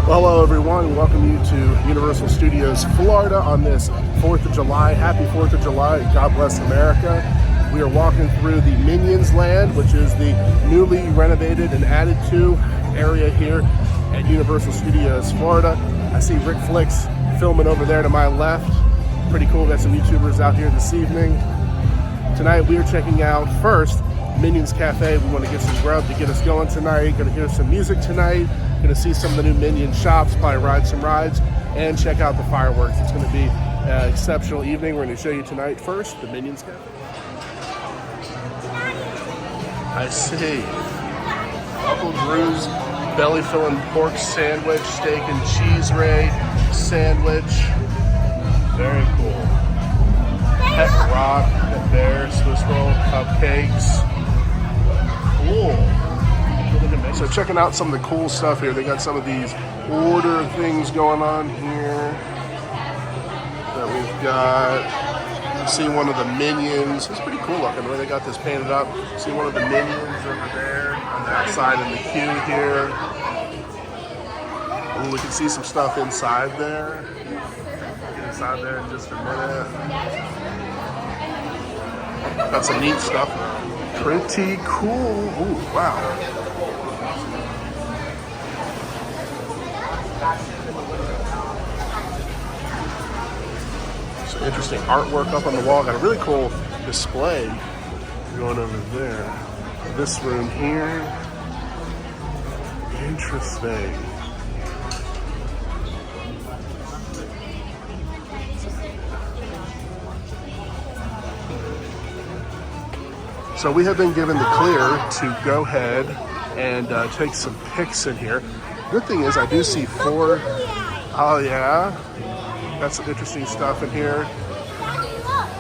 Well, hello everyone. Welcome you to Universal Studios Florida on this 4th of July. Happy 4th of July. God bless America. We are walking through the Minions Land, which is the newly renovated and added to area here at Universal Studios Florida. I see Rick Flicks filming over there to my left. Pretty cool. Got some YouTubers out here this evening. Tonight we are checking out first Minions Cafe. We want to get some grub to get us going tonight. Going to hear some music tonight. Going to see some of the new Minion shops, probably ride some rides, and check out the fireworks. It's going to be an exceptional evening. We're going to show you tonight first the Minions Cafe. I see. Uncle Drew's belly filling pork sandwich, steak and cheese ray sandwich. Very cool. Pet rock, pet bear, Swiss roll, cupcakes. Cool. So checking out some of the cool stuff here. They got some of these order things going on here that we've got. See one of the Minions. It's pretty cool looking the way they got this painted up. See one of the Minions over there on that side in the queue here. Ooh, we can see some stuff inside there. Get inside there in just a minute. Got some neat stuff. Pretty cool. Ooh, wow. Some interesting artwork up on the wall. Got a really cool display going over there. This room here. Interesting. So we have been given the clear to go ahead and take some pics in here. Good thing is I do see 4. Oh yeah, that's some interesting stuff in here.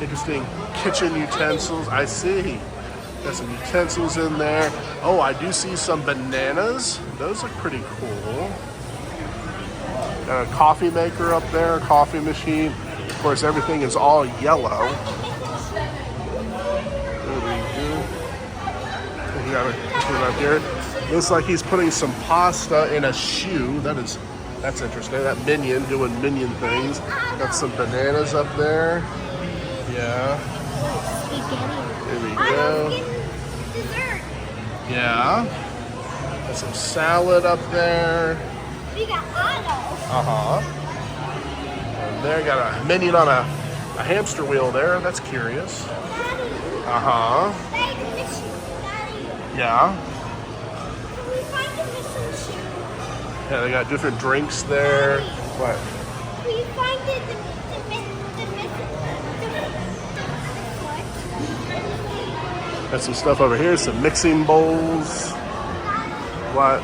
Interesting kitchen utensils. I see. Got some utensils in there. Oh, I do see some bananas. Those look pretty cool. Got a coffee maker up there, a coffee machine. Of course, everything is all yellow. There we go. We got a up here. Looks like he's putting some pasta in a shoe. That's interesting. That Minion doing Minion things. Got some bananas up there. Yeah. There we go. Yeah. Got some salad up there. We got Otto. And there got a Minion on a hamster wheel there. That's curious. Yeah. Yeah, they got different drinks there. What? We find it Got some stuff over here, some mixing bowls. What?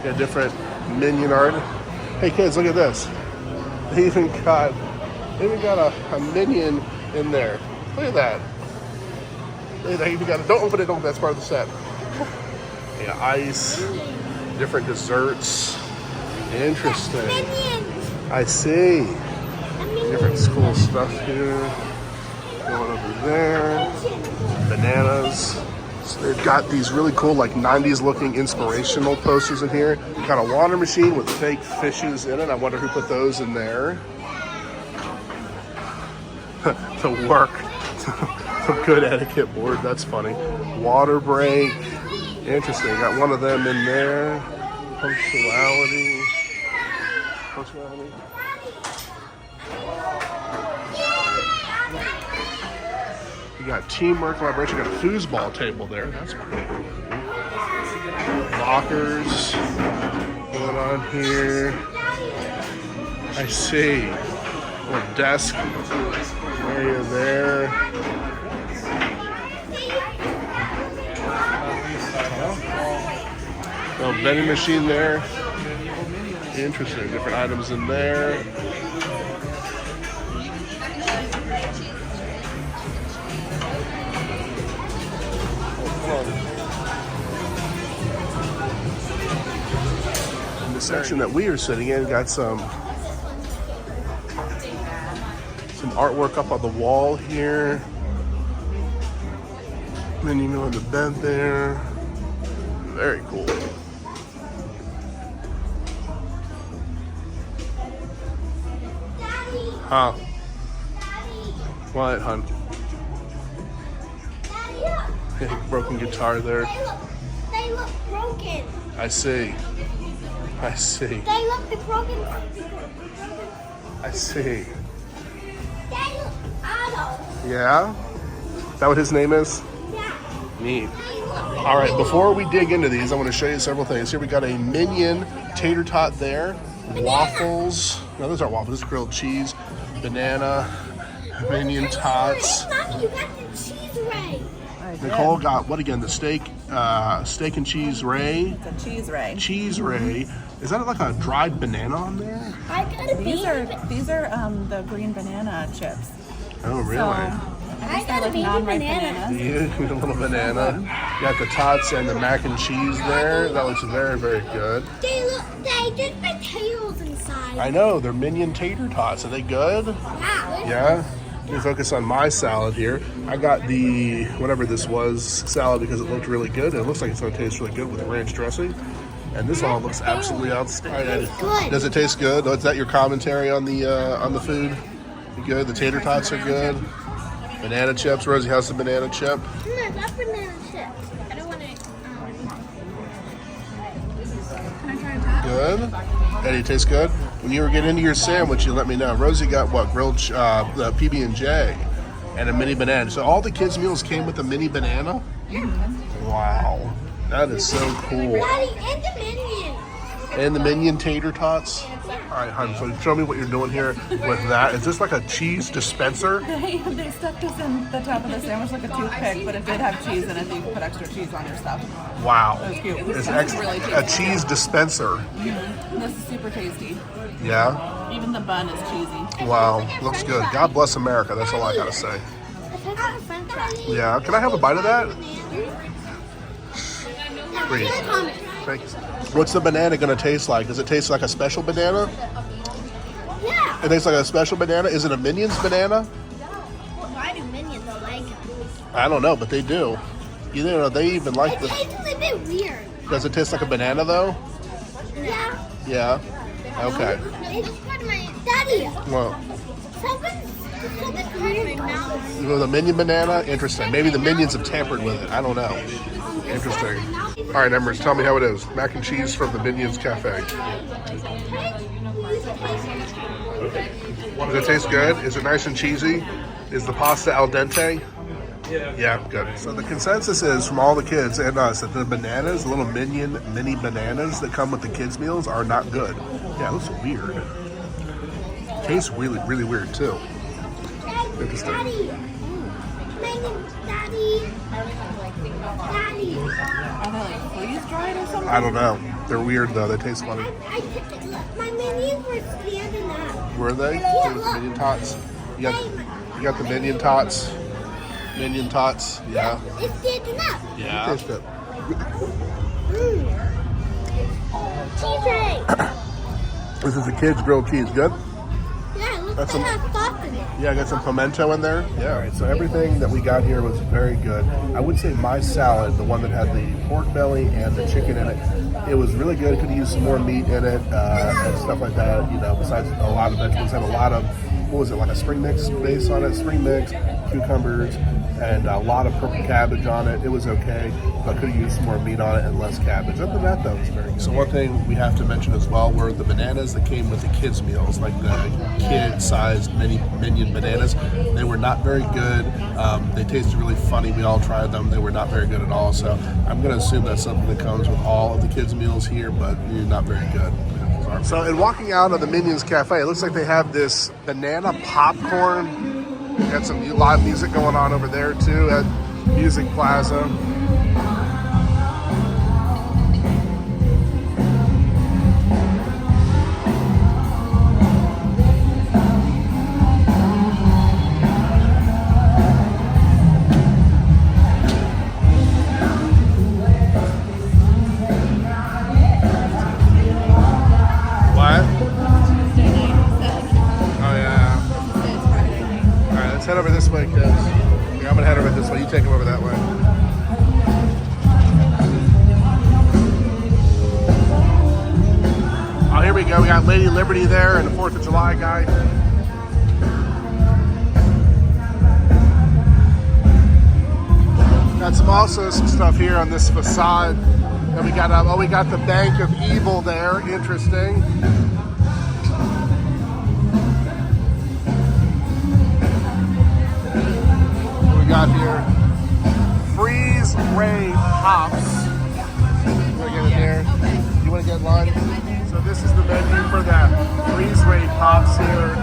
Got different Minion art. Hey kids, look at this. They even got a Minion in there. Look at that. They even got don't open it, that's part of the set. Yeah, ice, different desserts. Interesting. I see. Different cool stuff here. Going over there. Bananas. So they've got these really cool, like 90s looking inspirational posters in here. Got a water machine with fake fishes in it. I wonder who put those in there. To work. Some good etiquette board. That's funny. Water break. Interesting. Got one of them in there. Punctuality. You got teamwork, collaboration. Got a foosball table there. That's pretty cool. Lockers going on here. I see. Little desk area there. Little vending machine there. Interesting. Different items in there. In the section that we are sitting in, got some artwork up on the wall here. And then you go in the bed there. Very cool. Huh? Daddy, What, hon? Daddy, look. Broken guitar there. They look broken. I see. I see. They look the broken. I see. They look Otto. Yeah? Is that what his name is? Yeah. Neat. They look. All right, before we dig into these, I want to show you several things. Here we got a Minion tater tot there, waffles. No, those aren't waffles. This is grilled cheese, banana, Minion tots. Mommy, you got the cheese ray. Nicole got what again? The steak and cheese ray. It's a cheese ray. Cheese ray. Is that like a dried banana on there? I got a These baby. are the green banana chips. Oh, really? I got a Like baby non-ripe banana. bananas. Yeah, a little banana. You got the tots and the mac and cheese there. That looks very, very good. They did potatoes inside. I know, they're Minion tater tots. Are they good? Yeah. Yeah. Let me focus on my salad here. I got the, whatever this was, salad because it looked really good. It looks like it's going to taste really good with ranch dressing. And this all looks absolutely outstanding. It's good. Does it taste good? Oh, is that your commentary on the food? You good? The tater tots are good. Banana chips. Rosie, how's the banana chip? I love banana chips. I don't want to. Can I try a top? Good. Eddie, tastes good? When you were getting into your sandwich, you let me know. Rosie got what? Grilled the PB&J and a mini banana. So all the kids' meals came with a mini banana? Wow. That is so cool. Daddy, and the minion. And the Minion tater tots? All right, hon, so show me what you're doing here with that. Is this like a cheese dispenser? They stuck this in the top of the sandwich like a toothpick, but it did have cheese in it. So you can put extra cheese on your stuff. Wow. That was cute. It's That was really a tasty. cheese dispenser. This is super tasty. Yeah? Even the bun is cheesy. Wow. Looks good. God bless America. That's all I got to say. Yeah. Can I have a bite of that? Please. Thanks. What's the banana going to taste like? Does it taste like a special banana? Yeah. It tastes like a special banana? Is it a Minions banana? Why do minions like them? I don't know, but they do. You know, they even like It the... tastes a bit weird. Does it taste like a banana, though? Yeah. Yeah. Okay. It's part of my daddy. Well, Something's weird in my mouth. the Minion banana? Interesting. Maybe the Minions have tampered with it. I don't know. Interesting. All right, Embers, tell me how it is. Mac and cheese from the Minions Cafe. Does it taste good? Is it nice and cheesy? Is the pasta al dente? Yeah, good. So the consensus is from all the kids and us that the bananas, the little Minion mini bananas that come with the kids' meals are not good. Yeah, it looks weird. Tastes really, really weird too. Interesting. Daddy. Daddy. Daddy. Are they like freeze dried or something? I don't know. They're weird though. They taste funny. I picked it. Look, my minions were standing up. Were they? Yeah, The look. Minion tots. You got the Minion tots. Minion tots. Yeah. It's standing up. Yeah. Taste it. Cheese ray. This is the kids' grilled cheese. Good. Yeah, it looks That's like some- a sauce in it. Yeah, I got some pimento in there. Yeah, all right. So everything that we got here was very good. I would say my salad, the one that had the pork belly and the chicken in it, it was really good. Could have used some more meat in it and stuff like that. You know, besides a lot of vegetables, had a lot of, what was it, like a spring mix base on it? Spring mix, cucumbers, and a lot of purple cabbage on it. It was okay, but could have used some more meat on it and less cabbage. Other than that, though, it was very good. So one thing we have to mention as well were the bananas that came with the kids' meals, like the kid-sized Minion bananas. They were not very good. They tasted really funny. We all tried them. They were not very good at all. So I'm going to assume that's something that comes with all of the kids' meals here, but not very good. So in walking out of the Minions Cafe, it looks like they have this banana popcorn. Got some live music going on over there too at Music Plaza. What? Tuesday night instead. Oh yeah. It's Friday night. All right, let's head over this way, kids. Yeah, I'm gonna head over this way. You take them over that way. Oh, here we go. We got Lady Liberty there and the 4th of July guy. Got some stuff here on this facade. And we got we got the Bank of Evil there. Interesting. What we got here? Freeze Ray Pops. You want to get in there? You want to get in line? So this is the menu for that Freeze Ray Pops here.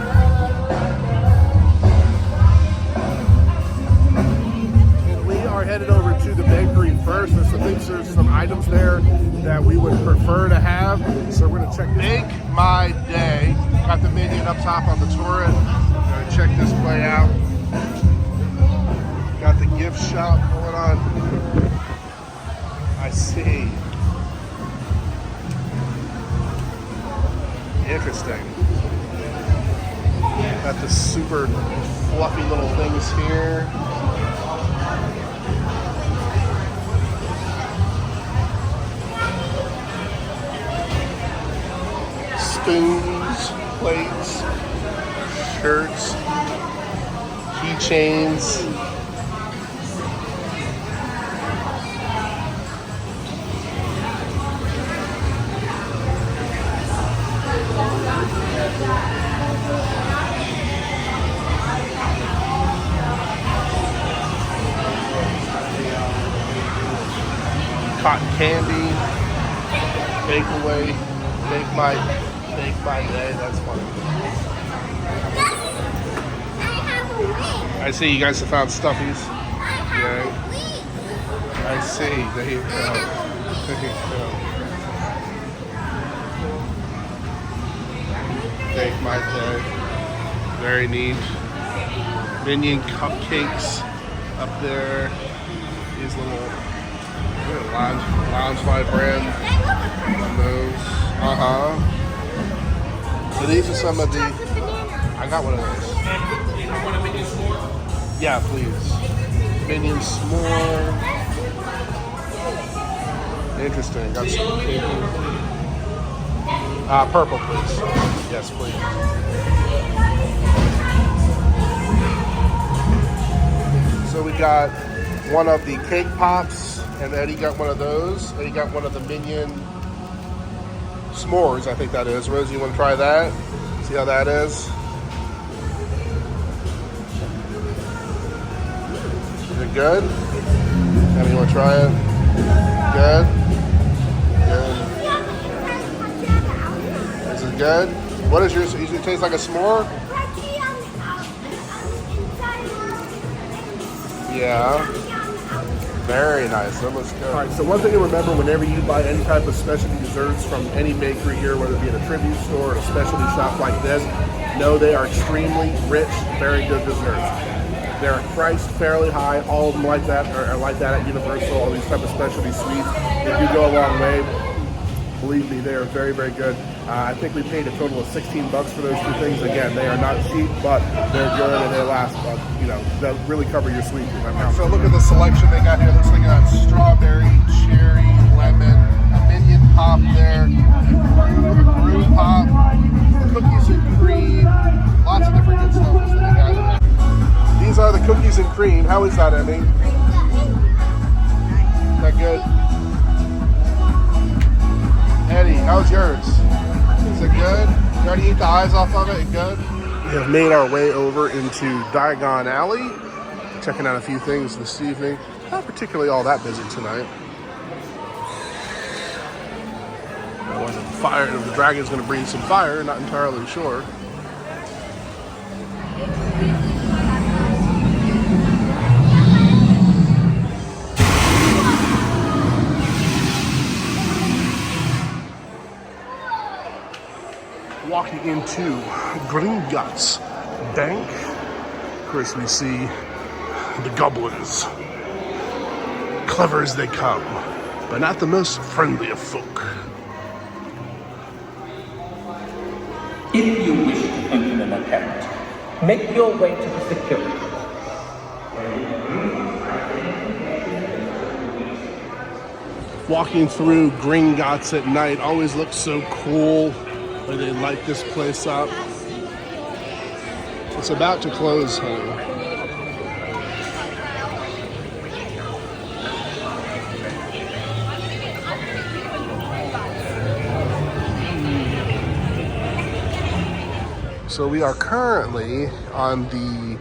Are headed over to the bakery first. There's some items there that we would prefer to have. So we're gonna check Make My Day. Got the menu up top on the turret. Gonna check this play out. Got the gift shop going on. I see. Interesting. Got the super fluffy little things here. Spoons, plates, shirts, keychains. Cotton candy, bake away, Make My Day, that's funny. I see you guys have found stuffies. Yeah. I see. There you go. There you go. Make My Day. Very neat. Minion cupcakes up there. These little Loungefly brand on those. So these are some of the. I got one of those. Yeah, please. Minion s'more. Interesting. Got some purple, please. Yes, please. So we got one of the cake pops, and Eddie got one of those. Eddie got one of the Minion s'mores, I think that is. Rosie, you want to try that? See how that is? Is it good? Emmy, you want to try it? Good? Good. Is it good? What is yours? Does it taste like a s'more? Yeah. Very nice. That looks good. All right, so one thing to remember whenever you buy any type of specialty desserts from any bakery here, whether it be at a tribute store or a specialty shop like this, know they are extremely rich, very good desserts. They're priced fairly high. All of them like that are like that at Universal. All these type of specialty sweets, they do go a long way. Believe me, they are very, very good. I think we paid a total of $16 for those two things. Again, they are not cheap, but they're good and they last. They'll really cover your sweet. So look at the selection they got here. Looks like they got strawberry, cherry, lemon, a Minion pop there, a brew pop, cookies and cream, lots of different good stuff that they got. These are the cookies and cream. How is that, Emmy? Is that good? Eddie, how's yours? Is it good? You already eat the eyes off of it? Good? We have made our way over into Diagon Alley. Checking out a few things this evening. Not particularly all that busy tonight. If the dragon's going to breathe some fire, not entirely sure. Walking into Gringotts Bank. Of course, we see the goblins. Clever as they come, but not the most friendly of folk. If you wish to open an account, make your way to the security. Walking through Gringotts at night always looks so cool. Where they light this place up. It's about to close, honey. So we are currently on the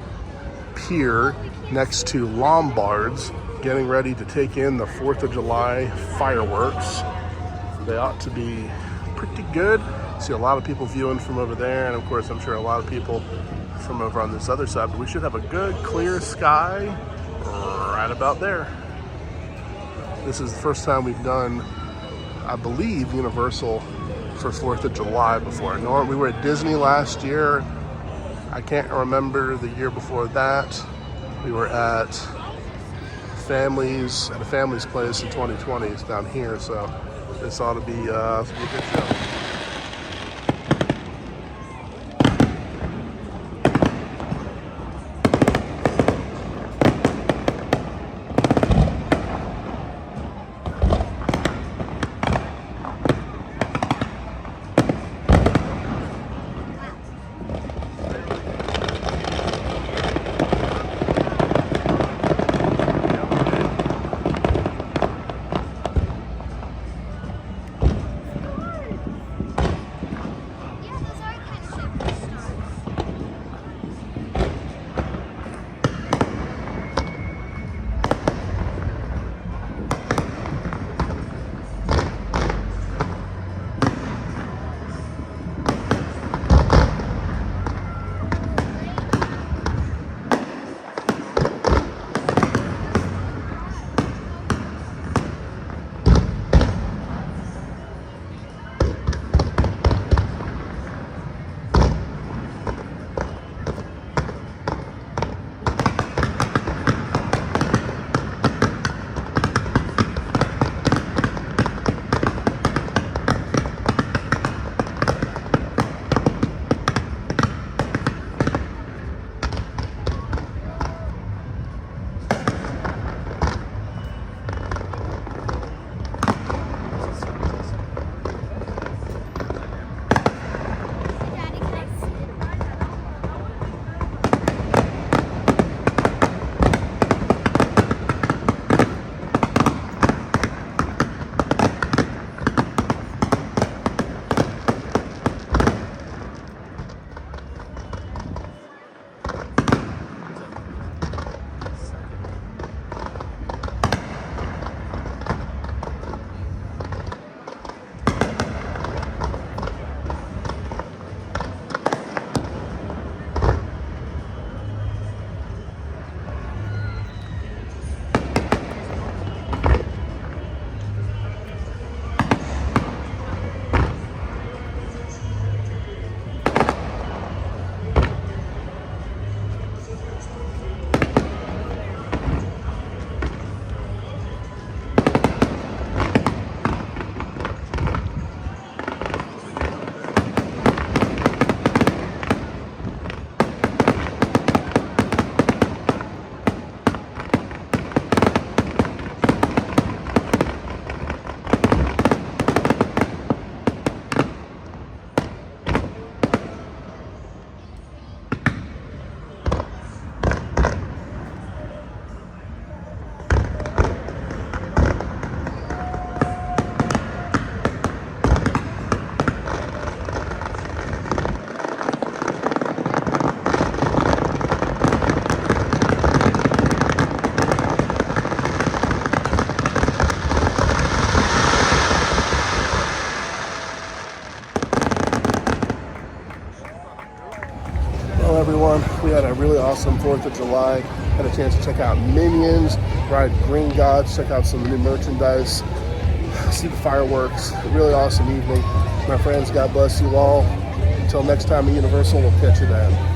pier next to Lombard's, getting ready to take in the 4th of July fireworks. They ought to be pretty good. See a lot of people viewing from over there, and of course I'm sure a lot of people from over on this other side, but we should have a good clear sky right about there. This is the first time we've done, I believe, Universal for 4th of July before. We were at Disney last year. I can't remember the year before that. We were at a family's place in 2020. It's down here, so this ought to be a good show. Everyone, we had a really awesome 4th of July. Had a chance to check out Minions, ride Green Gods, check out some new merchandise, see the fireworks. A really awesome evening. My friends, God bless you all. Until next time at Universal, we'll catch you then.